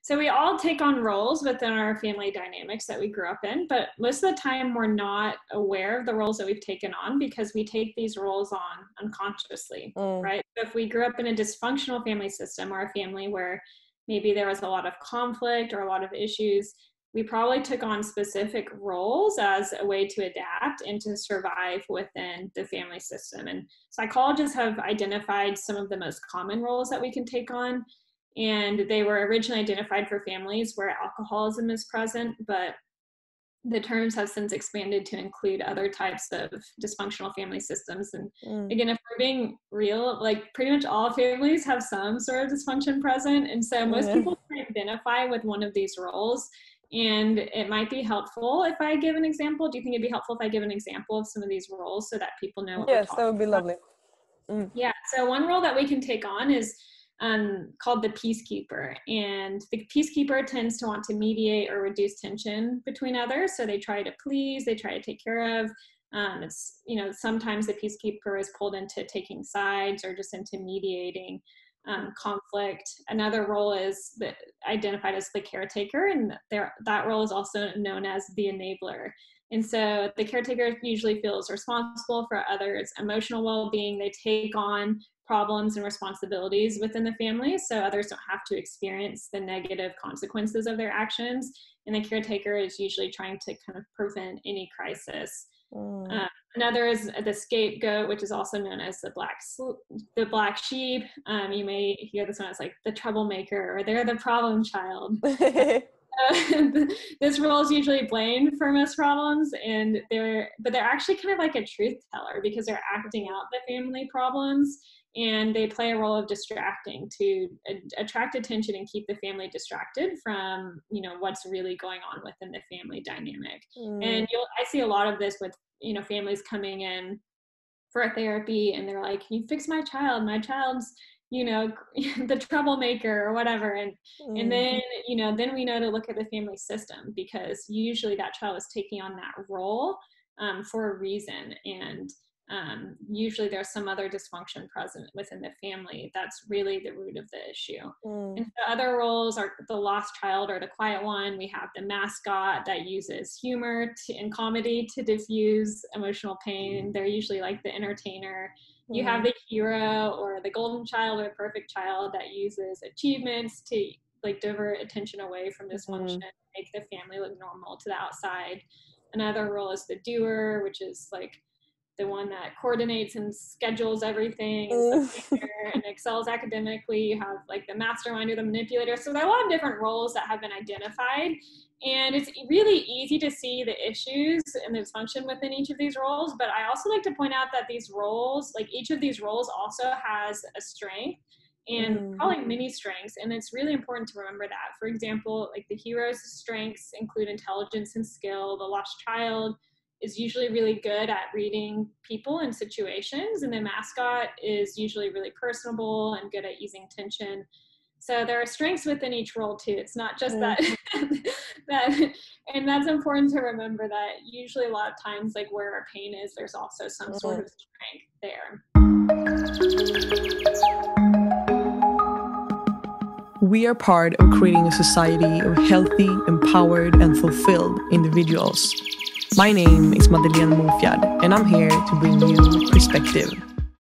So we all take on roles within our family dynamics that we grew up in, but most of the time we're not aware of the roles that we've taken on because we take these roles on unconsciously, right? So if we grew up in a dysfunctional family system or a family where maybe there was a lot of conflict or a lot of issues, we probably took on specific roles as a way to adapt and to survive within the family system. And psychologists have identified some of the most common roles that we can take on. And they were originally identified for families where alcoholism is present, but the terms have since expanded to include other types of dysfunctional family systems. And again, if we're being real, like pretty much all families have some sort of dysfunction present. And so most people can identify with one of these roles. And it might be helpful if I give an example. Do you think it'd be helpful if I give an example of some of these roles so that people know what we're talking about? Yes, that would be lovely. Yeah, so one role that we can take on is called the Peacekeeper. And the Peacekeeper tends to want to mediate or reduce tension between others. So they try to please, they try to take care of. It's, sometimes the Peacekeeper is pulled into taking sides or just into mediating conflict. Another role is identified as the Caretaker, and that role is also known as the Enabler. And so the Caretaker usually feels responsible for others' emotional well-being. They take on problems and responsibilities within the family so others don't have to experience the negative consequences of their actions. And the Caretaker is usually trying to kind of prevent any crisis. Another is the Scapegoat, which is also known as the black sheep. You may hear this one as like the troublemaker, or they're the problem child. This role is usually blamed for most problems, and they're actually kind of like a truth teller because they're acting out the family problems, and they play a role of distracting to attract attention and keep the family distracted from what's really going on within the family dynamic. And I see a lot of this with families coming in for a therapy, and they're like, "Can you fix my child? My child's the troublemaker," or whatever. And then then we know to look at the family system, because usually that child is taking on that role for a reason. And usually there's some other dysfunction present within the family that's really the root of the issue. And so other roles are the lost child or the quiet one. We have the mascot that uses humor and comedy to diffuse emotional pain. They're usually like the entertainer. You have the hero or the golden child or the perfect child that uses achievements to like divert attention away from dysfunction, make the family look normal to the outside. Another role is the doer, which is like the one that coordinates and schedules everything and excels academically. You have like the mastermind or the manipulator. So there are a lot of different roles that have been identified. And it's really easy to see the issues and the dysfunction within each of these roles. But I also like to point out that these roles, like each of these roles also has a strength and probably many strengths. And it's really important to remember that. For example, like the hero's strengths include intelligence and skill. The lost child is usually really good at reading people and situations. And the mascot is usually really personable and good at easing tension. So there are strengths within each role too. It's not just that, and that's important to remember, that usually a lot of times, like where our pain is, there's also some sort of strength there. We are part of creating a society of healthy, empowered, and fulfilled individuals. My name is Madeleine Mofjard, and I'm here to bring you perspective.